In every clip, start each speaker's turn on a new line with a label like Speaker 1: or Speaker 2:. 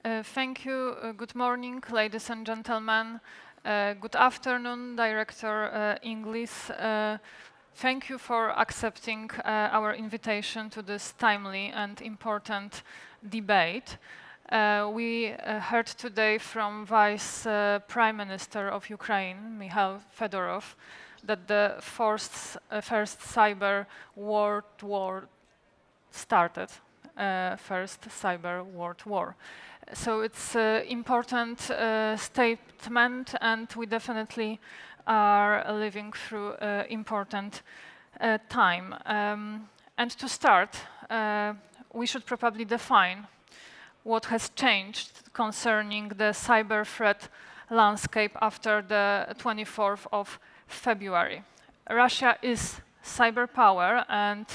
Speaker 1: Thank you. Good morning, ladies and gentlemen. Good afternoon, Director Inglis. Thank you for accepting our invitation to this timely and important debate. We heard today from Vice Prime Minister of Ukraine, Mikhail Fedorov, that the first cyber world war started, first cyber world war. So it's an important statement, and we definitely are living through an important time. And to start, we should probably define what has changed concerning the cyber threat landscape after the 24th of February. Russia is cyber power, and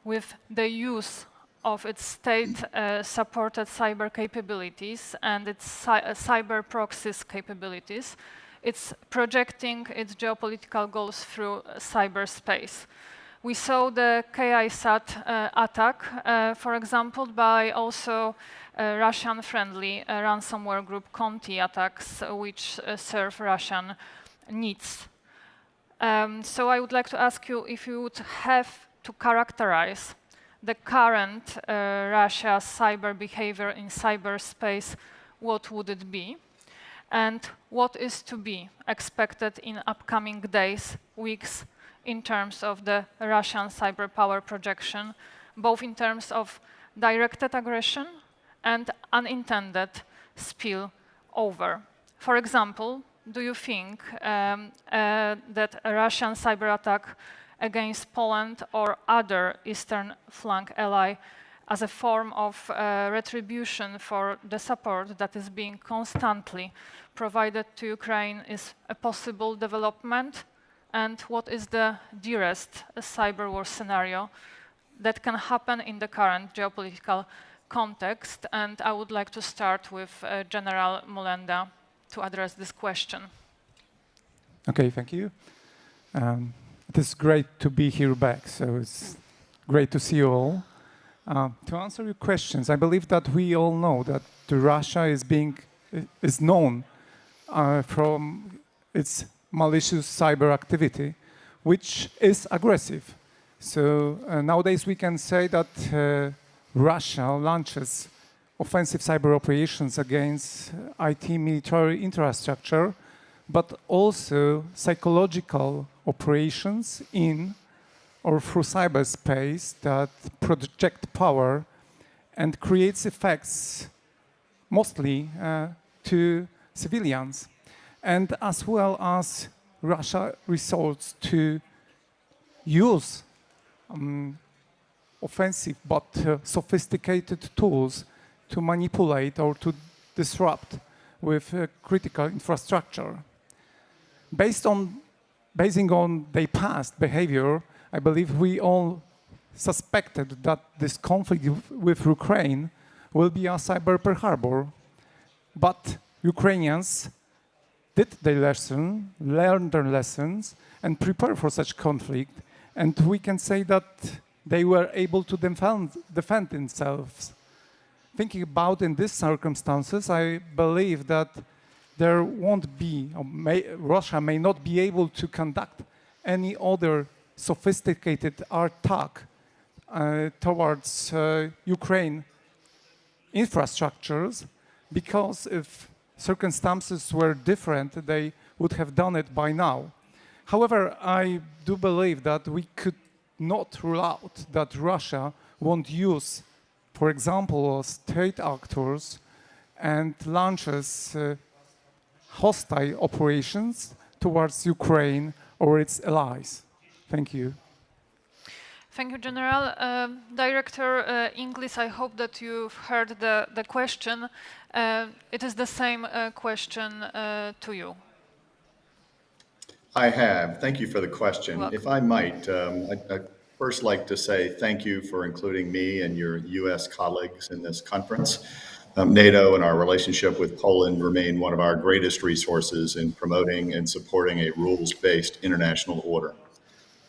Speaker 1: with the use of its state-supported cyber capabilities and its cyber proxies capabilities, it's projecting its geopolitical goals through cyberspace. We saw the KISAT attack, for example, by also Russian-friendly ransomware group Conti attacks, which serve Russian needs. So I would like to ask you if you would have to characterize the current Russia's cyber behavior in cyberspace, what would it be? And what is to be expected in upcoming days, weeks, in terms of the Russian cyber power projection, both in terms of directed aggression and unintended spillover? For example, do you think that a Russian cyber attack against Poland or other Eastern flank ally as a form of retribution for the support that is being constantly provided to Ukraine is a possible development? And what is the dearest cyber war scenario that can happen in the current geopolitical context? And I would like to start with General Molenda to address this question.
Speaker 2: Okay, thank you. It is great to be here back, so it's great to see you all. To answer your questions, I believe that we all know that Russia is known from its malicious cyber activity, which is aggressive. So nowadays we can say that Russia launches offensive cyber operations against IT military infrastructure, but also psychological operations in or through cyberspace that project power and creates effects mostly to civilians. And as well as Russia resorts to use offensive but sophisticated tools to manipulate or to disrupt with critical infrastructure. Basing on their past behavior, I believe we all suspected that this conflict with Ukraine will be a cyber Pearl Harbor. But Ukrainians did learned their lessons, and prepare for such conflict. And we can say that they were able to defend themselves. Thinking about in these circumstances, I believe that there won't be, Russia may not be able to conduct any other sophisticated attack towards Ukraine infrastructures, because if circumstances were different, they would have done it by now. However, I do believe that we could not rule out that Russia won't use, for example, state actors and launches hostile operations towards Ukraine or its allies. Thank you.
Speaker 1: Thank you, General. Director Inglis, I hope that you've heard the question. It is the same question to you.
Speaker 3: I have. Thank you for the question.
Speaker 1: Welcome.
Speaker 3: If I might, I'd first like to say thank you for including me and your U.S. colleagues in this conference. NATO and our relationship with Poland remain one of our greatest resources in promoting and supporting a rules-based international order.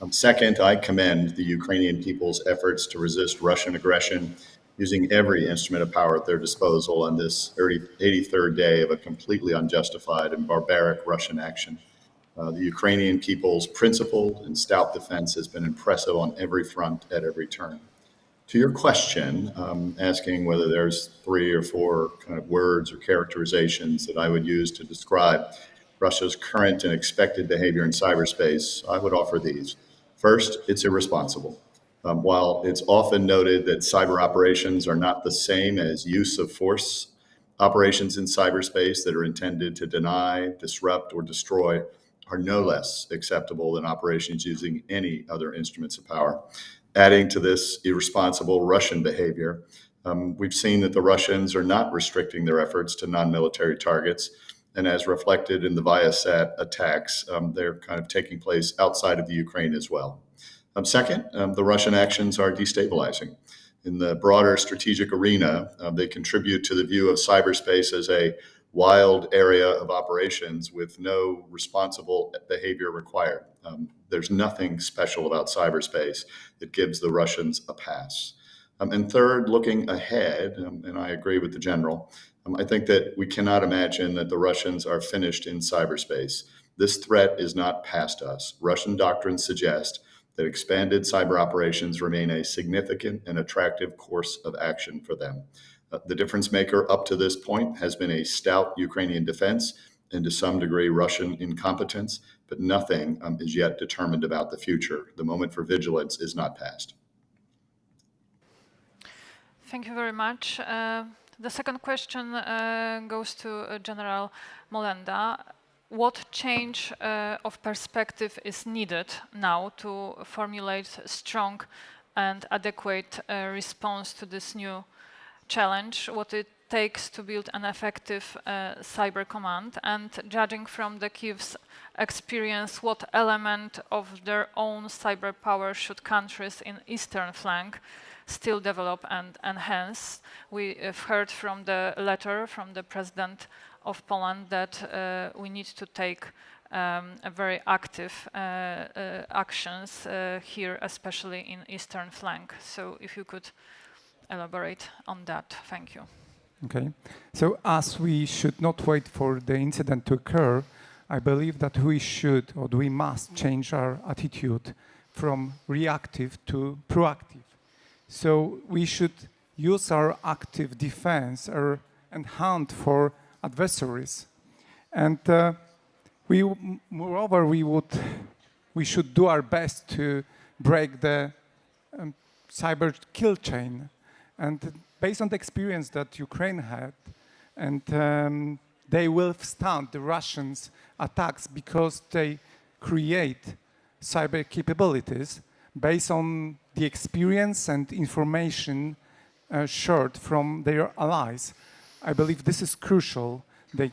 Speaker 3: Second, I commend the Ukrainian people's efforts to resist Russian aggression using every instrument of power at their disposal on this 83rd day of a completely unjustified and barbaric Russian action. The Ukrainian people's principled and stout defense has been impressive on every front at every turn. To your question, asking whether there's 3 or 4 kind of words or characterizations that I would use to describe Russia's current and expected behavior in cyberspace, I would offer these. First, it's irresponsible. While it's often noted that cyber operations are not the same as use of force, operations in cyberspace that are intended to deny, disrupt, or destroy are no less acceptable than operations using any other instruments of power. Adding to this irresponsible Russian behavior, we've seen that the Russians are not restricting their efforts to non-military targets. And as reflected in the Viasat attacks, they're kind of taking place outside of the Ukraine as well. Second, the Russian actions are destabilizing. In the broader strategic arena, they contribute to the view of cyberspace as a wild area of operations with no responsible behavior required. There's nothing special about cyberspace that gives the Russians a pass. And third, looking ahead, and I agree with the general, I think that we cannot imagine that the Russians are finished in cyberspace. This threat is not past us. Russian doctrines suggest that expanded cyber operations remain a significant and attractive course of action for them. The difference maker up to this point has been a stout Ukrainian defense and to some degree Russian incompetence, but nothing is yet determined about the future. The moment for vigilance is not past.
Speaker 1: Thank you very much. The second question goes to General Molenda. What change of perspective is needed now to formulate a strong and adequate response to this new challenge? What it takes to build an effective cyber command? And judging from the Kiev's experience, what element of their own cyber power should countries in eastern flank still develop and enhance? We have heard from the letter from the President of Poland that we need to take a very active actions here, especially in eastern flank. So if you could elaborate on that. Thank you.
Speaker 2: Okay. So as we should not wait for the incident to occur, I believe that we should or we must change our attitude from reactive to proactive. So we should use our active defense and hunt for adversaries. And moreover, we should do our best to break the cyber kill chain. And based on the experience that Ukraine had, and they will withstand the Russians' attacks because they create cyber capabilities based on the experience and information shared from their allies. I believe this is crucial. The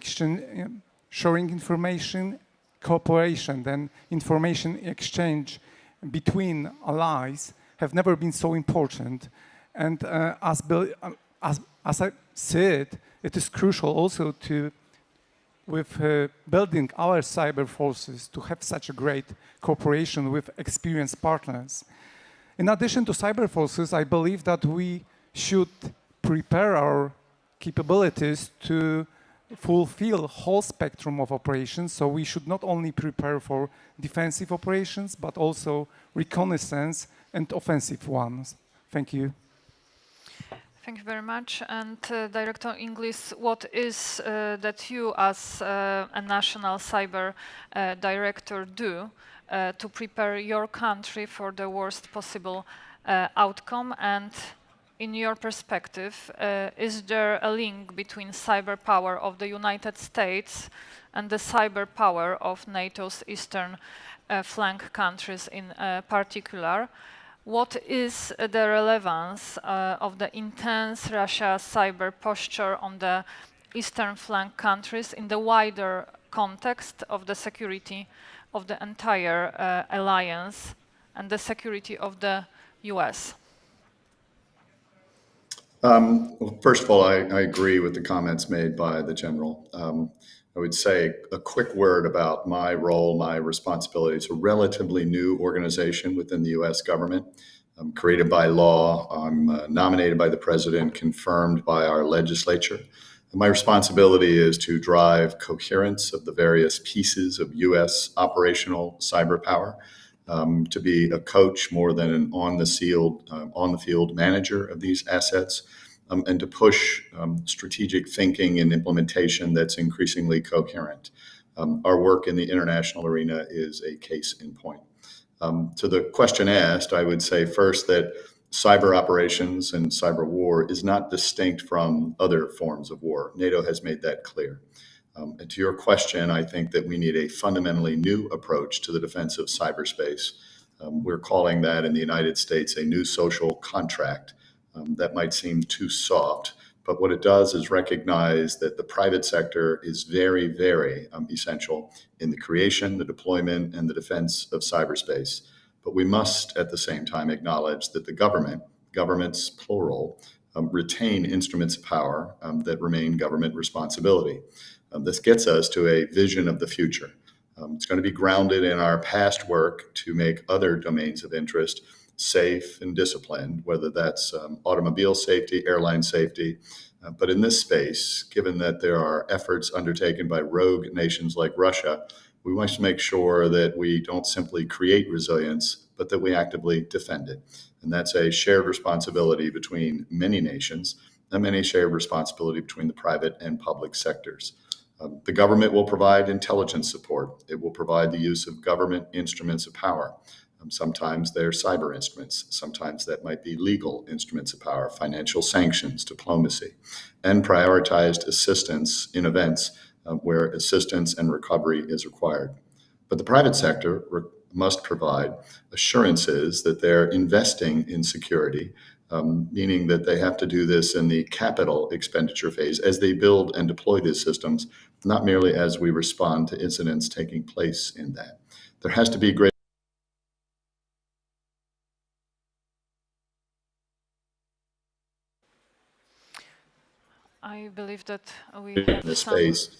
Speaker 2: sharing information, cooperation, and information exchange between allies have never been so important. And as I said, it is crucial also with building our cyber forces to have such a great cooperation with experienced partners. In addition to cyber forces, I believe that we should prepare our capabilities to fulfill whole spectrum of operations. So we should not only prepare for defensive operations, but also reconnaissance and offensive ones. Thank you.
Speaker 1: Thank you very much. And Director Inglis, what is that you as a national cyber director do to prepare your country for the worst possible outcome? And in your perspective, is there a link between cyber power of the United States and the cyber power of NATO's eastern flank countries in particular? What is the relevance of the intense Russia cyber posture on the eastern flank countries in the wider context of the security of the entire alliance and the security of the US?
Speaker 3: Well, first of all, I agree with the comments made by the General. I would say a quick word about my role, my responsibility. It's a relatively new organization within the US government. created by law. I'm nominated by the president, confirmed by our legislature. And my responsibility is to drive coherence of the various pieces of U.S. operational cyber power, to be a coach more than an on-the-field manager of these assets, and to push strategic thinking and implementation that's increasingly coherent. Our work in the international arena is a case in point. To the question asked, I would say first that cyber operations and cyber war is not distinct from other forms of war. NATO has made that clear. And to your question, I think that we need a fundamentally new approach to the defense of cyberspace. We're calling that in the United States a new social contract. That might seem too soft, but what it does is recognize that the private sector is very, very essential in the creation, the deployment, and the defense of cyberspace. But we must, at the same time, acknowledge that the governments plural, retain instruments of power that remain government responsibility. This gets us to a vision of the future. It's going to be grounded in our past work to make other domains of interest safe and disciplined, whether that's automobile safety, airline safety. But in this space, given that there are efforts undertaken by rogue nations like Russia, we must make sure that we don't simply create resilience, but that we actively defend it. And that's a shared responsibility between many nations, and many shared responsibility between the private and public sectors. The government will provide intelligence support. It will provide the use of government instruments of power. Sometimes they're cyber instruments. Sometimes that might be legal instruments of power, financial sanctions, diplomacy, and prioritized assistance in events where assistance and recovery is required. But the private sector must provide assurances that they're investing in security, meaning that they have to do this in the capital expenditure phase as they build and deploy these systems, not merely as we respond to incidents taking place in that. There has to be great
Speaker 1: I believe that we
Speaker 3: in
Speaker 1: have
Speaker 3: this
Speaker 1: some...
Speaker 3: space.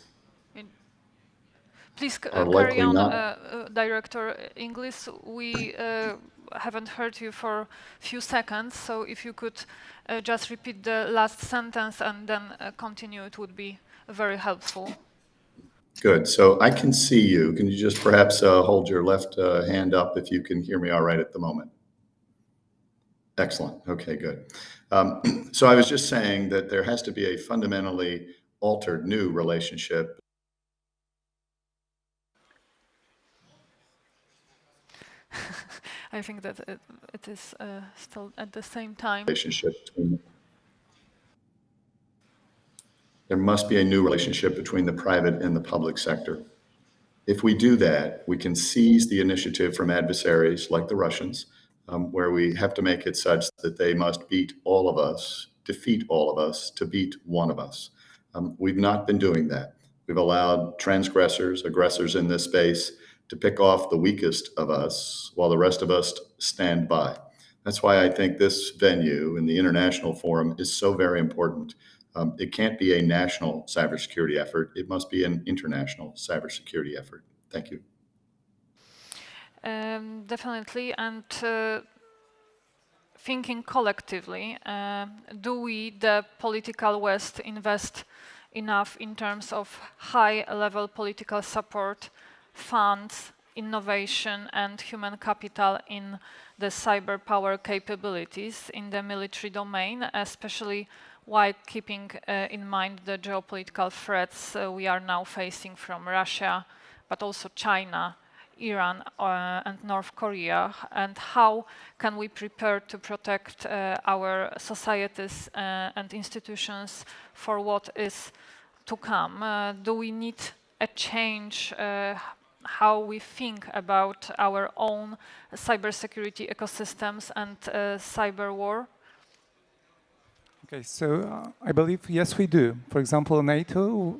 Speaker 1: Please
Speaker 3: Are
Speaker 1: carry
Speaker 3: likely
Speaker 1: on,
Speaker 3: not.
Speaker 1: Director Inglis. We haven't heard you for a few seconds, so if you could just repeat the last sentence and then continue, it would be very helpful.
Speaker 3: Good. So I can see you. Can you just perhaps hold your left hand up if you can hear me all right at the moment? Excellent. Okay, good. So I was just saying that there has to be a fundamentally altered new relationship.
Speaker 1: I think that it is still at the same time.
Speaker 3: There must be a new relationship between the private and the public sector. If we do that, we can seize the initiative from adversaries like the Russians, where we have to make it such that they must beat all of us, defeat all of us, to beat one of us. We've not been doing that. We've allowed transgressors, aggressors in this space to pick off the weakest of us while the rest of us stand by. That's why I think this venue in the international forum is so very important. It can't be a national cybersecurity effort. It must be an international cybersecurity effort. Thank you.
Speaker 1: Definitely. And thinking collectively, do we, the political West, invest enough in terms of high-level political support, funds, innovation, and human capital in the cyber power capabilities in the military domain, especially while keeping in mind the geopolitical threats we are now facing from Russia, but also China, Iran, and North Korea, and how can we prepare to protect our societies and institutions for what is to come? Do we need a change how we think about our own cybersecurity ecosystems and cyber war?
Speaker 2: Okay, so I believe, yes, we do. For example, NATO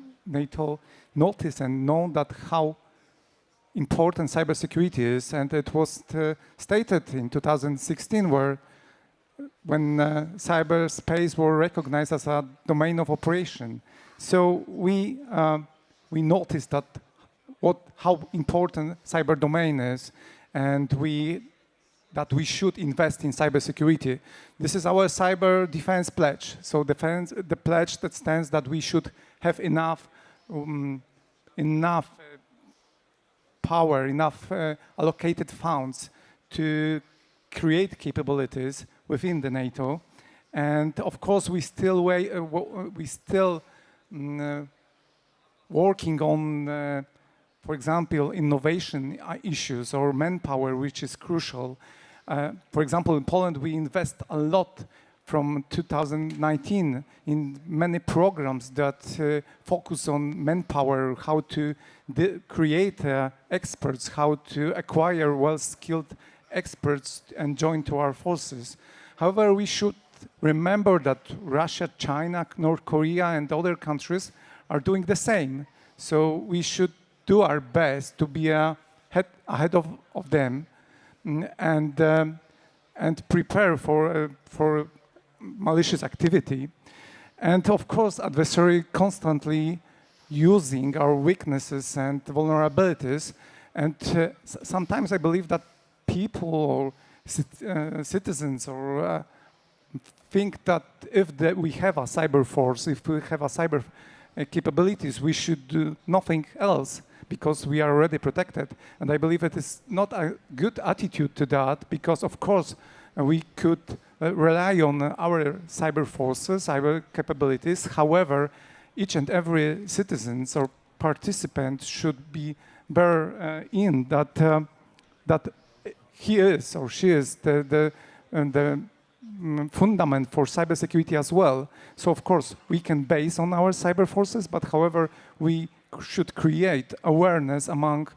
Speaker 2: noticed and known that how important cybersecurity is, and it was stated in 2016 when cyberspace were recognized as a domain of operation. So we noticed that how important cyber domain is, and we that we should invest in cybersecurity. This is our cyber defense pledge. So the pledge that stands that we should have enough power, enough allocated funds to create capabilities within the NATO. And of course, we still working on, for example, innovation issues or manpower, which is crucial. For example, in Poland, we invest a lot from 2019 in many programs that focus on manpower, how to create experts, how to acquire well-skilled experts and join to our forces. However, we should remember that Russia, China, North Korea, and other countries are doing the same. So we should do our best to be ahead of them and prepare for malicious activity. And of course, adversary constantly using our weaknesses and vulnerabilities. And sometimes I believe that people or citizens or think that if we have a cyber force, if we have a cyber capabilities, we should do nothing else because we are already protected. And I believe it is not a good attitude to that, because of course we could rely on our cyber forces, our capabilities. However, each and every citizen or participant should be bear in that that he is or she is the fundament for cybersecurity as well. So of course we can base on our cyber forces, but however we should create awareness among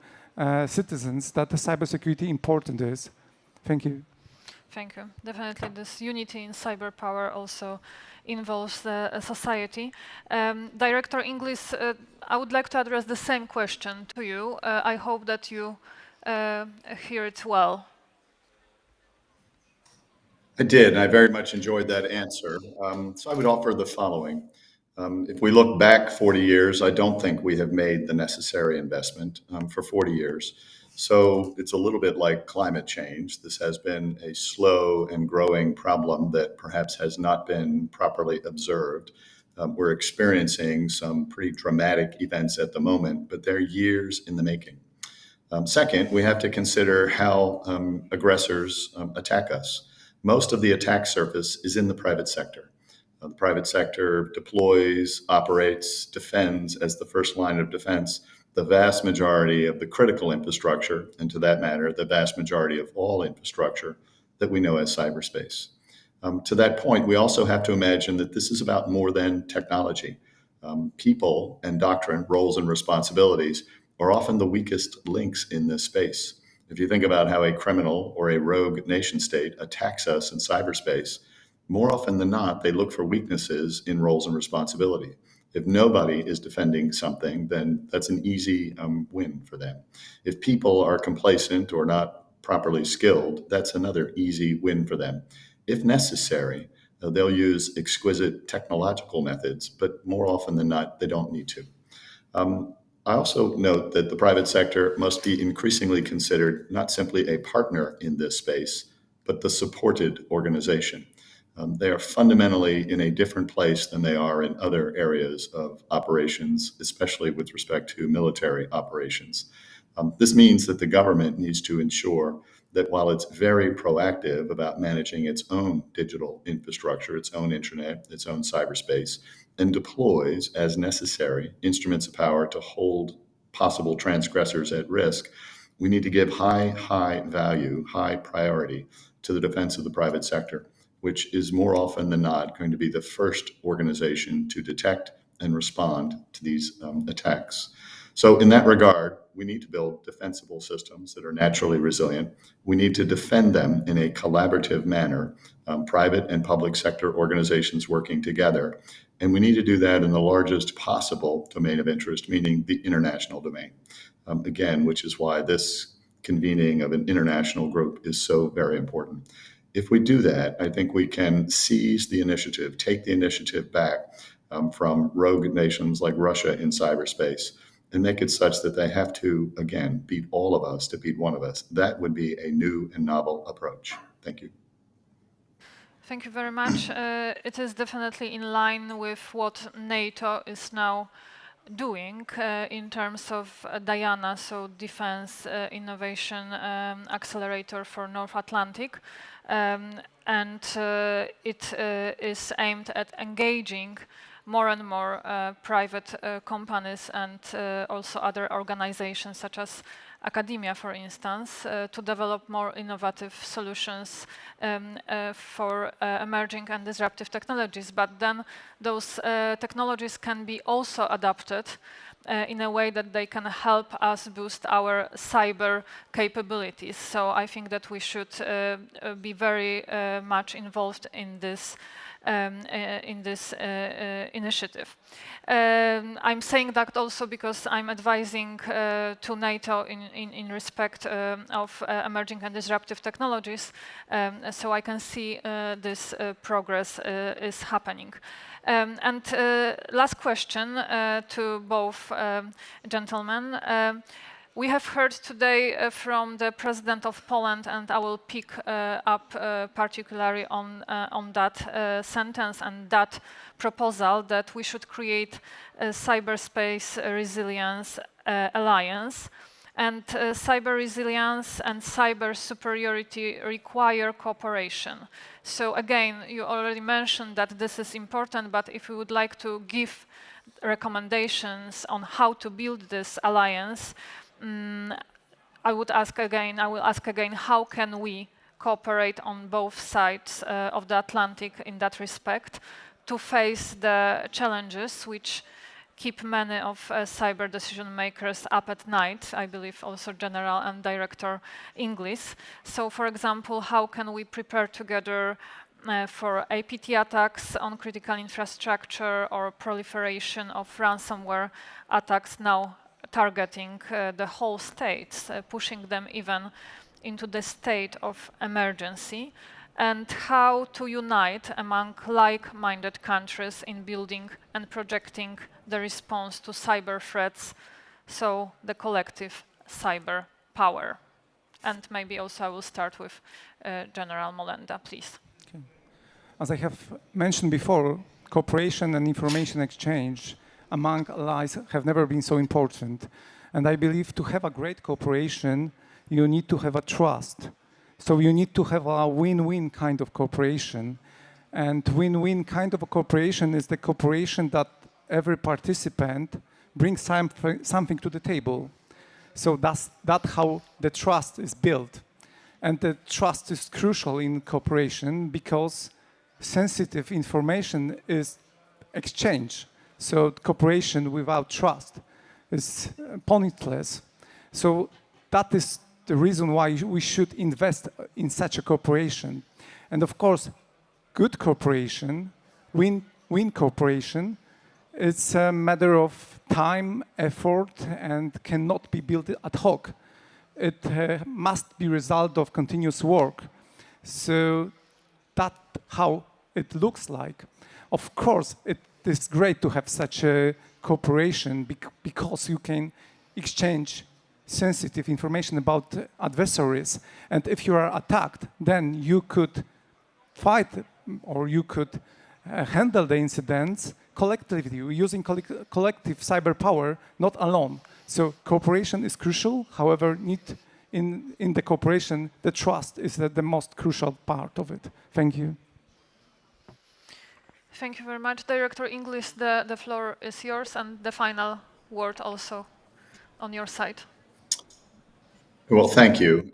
Speaker 2: citizens that the cybersecurity important is. Thank you.
Speaker 1: Thank you. Definitely this unity in cyberpower also involves the society. Director Inglis, I would like to address the same question to you. I hope that you hear it well.
Speaker 3: I did, and I very much enjoyed that answer. So I would offer the following. If we look back 40 years, I don't think we have made the necessary investment for 40 years. So it's a little bit like climate change. This has been a slow and growing problem that perhaps has not been properly observed. We're experiencing some pretty dramatic events at the moment, but they're years in the making. Second, we have to consider how aggressors attack us. Most of the attack surface is in the private sector. The private sector deploys, operates, defends as the first line of defense the vast majority of the critical infrastructure, and to that matter, the vast majority of all infrastructure that we know as cyberspace. To that point, we also have to imagine that this is about more than technology. People and doctrine, roles and responsibilities are often the weakest links in this space. If you think about how a criminal or a rogue nation state attacks us in cyberspace, more often than not, they look for weaknesses in roles and responsibility. If nobody is defending something, then that's an easy win for them. If people are complacent or not properly skilled, that's another easy win for them. If necessary, they'll use exquisite technological methods, but more often than not, they don't need to. I also note that the private sector must be increasingly considered not simply a partner in this space, but the supported organization. They are fundamentally in a different place than they are in other areas of operations, especially with respect to military operations. This means that the government needs to ensure that while it's very proactive about managing its own digital infrastructure, its own internet, its own cyberspace, and deploys as necessary instruments of power to hold possible transgressors at risk, we need to give high value, high priority to the defense of the private sector, which is more often than not going to be the first organization to detect and respond to these attacks. So in that regard, we need to build defensible systems that are naturally resilient. We need to defend them in a collaborative manner, private and public sector organizations working together. And we need to do that in the largest possible domain of interest, meaning the international domain. Again, which is why this convening of an international group is so very important. If we do that, I think we can seize the initiative, take the initiative back from rogue nations like Russia in cyberspace, and make it such that they have to, again, beat all of us to beat one of us. That would be a new and novel approach. Thank you.
Speaker 1: Thank you very much. It is definitely in line with what NATO is now doing in terms of DIANA, so Defense Innovation Accelerator for North Atlantic. And it is aimed at engaging more and more private companies and also other organizations such as academia, for instance, to develop more innovative solutions for emerging and disruptive technologies. But then those technologies can be also adapted in a way that they can help us boost our cyber capabilities. So I think that we should be very much involved in this initiative. I'm saying that also because I'm advising to NATO in respect of emerging and disruptive technologies, so I can see this progress is happening. And last question to both gentlemen. We have heard today from the President of Poland, and I will pick up particularly on that sentence and that proposal that we should create a cyberspace resilience alliance. And cyber resilience and cyber superiority require cooperation. So again, you already mentioned that this is important, but if you would like to give recommendations on how to build this alliance, I will ask again, how can we cooperate on both sides of the Atlantic in that respect to face the challenges which keep many of cyber decision makers up at night, I believe also General and Director Inglis. So for example, how can we prepare together for APT attacks on critical infrastructure or proliferation of ransomware attacks now targeting the whole states, pushing them even into the state of emergency, and how to unite among like-minded countries in building and projecting the response to cyber threats, so the collective cyber power. And maybe also I will start with General Molenda, please.
Speaker 2: Okay. As I have mentioned before, cooperation and information exchange among allies have never been so important. And I believe to have a great cooperation, you need to have a trust. So you need to have a win-win kind of cooperation. And win-win kind of a cooperation is the cooperation that every participant brings something to the table. So that's how the trust is built. And the trust is crucial in cooperation because sensitive information is exchanged. So cooperation without trust is pointless. So that is the reason why we should invest in such a cooperation. And of course, good cooperation, win cooperation, it's a matter of time, effort, and cannot be built ad hoc. It must be result of continuous work. So that's how it looks like. Of course, it is great to have such a cooperation because you can exchange sensitive information about adversaries. And if you are attacked, then you could fight or you could handle the incidents collectively, using collective cyber power, not alone. So cooperation is crucial. However, in the cooperation, the trust is the most crucial part of it. Thank you.
Speaker 1: Thank you very much. Director Inglis, the floor is yours, and the final word also on your side.
Speaker 3: Well, thank you.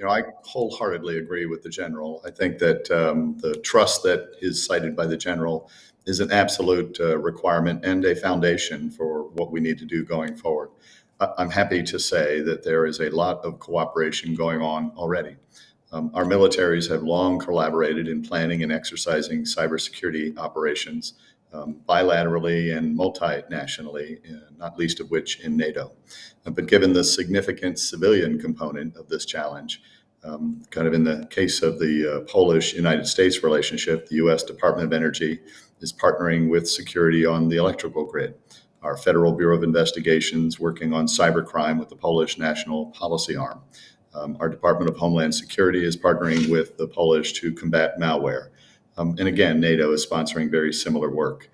Speaker 3: I wholeheartedly agree with the General. I think that the trust that is cited by the General is an absolute requirement and a foundation for what we need to do going forward. I'm happy to say that there is a lot of cooperation going on already. Our militaries have long collaborated in planning and exercising cybersecurity operations bilaterally and multinationally, not least of which in NATO. But given the significant civilian component of this challenge, kind of in the case of the Polish-United States relationship, the U.S. Department of Energy is partnering with security on the electrical grid. our Federal Bureau of Investigations working on cybercrime with the Polish National Policy Arm. Our Department of Homeland Security is partnering with the Polish to combat malware. And again, NATO is sponsoring very similar work.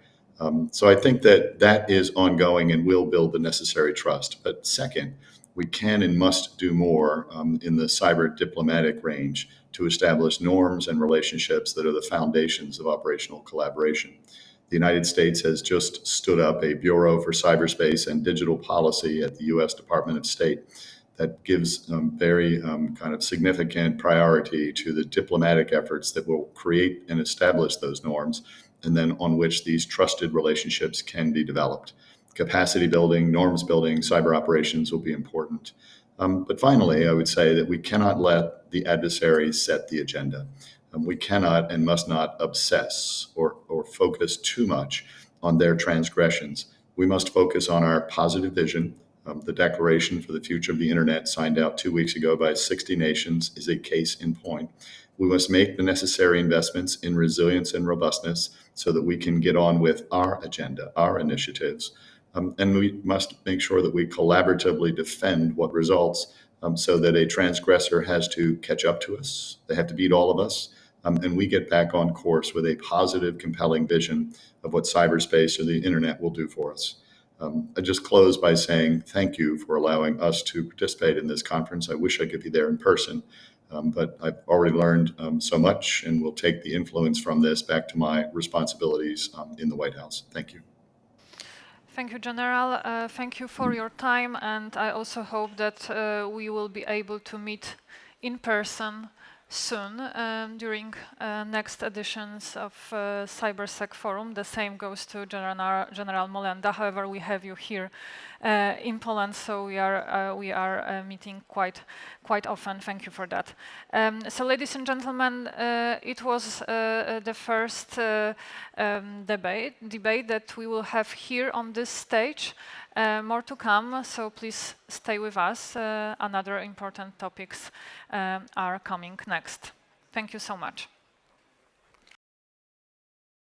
Speaker 3: So I think that that is ongoing and will build the necessary trust. But second, we can and must do more in the cyber diplomatic range to establish norms and relationships that are the foundations of operational collaboration. The United States has just stood up a Bureau for Cyberspace and Digital Policy at the U.S. Department of State that gives very kind of significant priority to the diplomatic efforts that will create and establish those norms, and then on which these trusted relationships can be developed. Capacity building, norms building, cyber operations will be important. But finally, I would say that we cannot let the adversaries set the agenda. We cannot and must not obsess or focus too much on their transgressions. We must focus on our positive vision. The Declaration for the Future of the Internet, signed out 2 weeks ago by 60 nations, is a case in point. We must make the necessary investments in resilience and robustness so that we can get on with our agenda, our initiatives. And we must make sure that we collaboratively defend what results so that a transgressor has to catch up to us. They have to beat all of us. And we get back on course with a positive, compelling vision of what cyberspace or the internet will do for us. I just close by saying thank you for allowing us to participate in this conference. I wish I could be there in person, but I've already learned so much and will take the influence from this back to my responsibilities in the White House. Thank you.
Speaker 1: Thank you, General. Thank you for your time, and I also hope that we will be able to meet in person soon during next editions of CyberSec Forum. The same goes to General Molenda. However, we have you here in Poland, so we are meeting quite often. Thank you for that. So, ladies and gentlemen, it was the first debate that we will have here on this stage. More to come, so please stay with us. Another important topics are coming next. Thank you so much.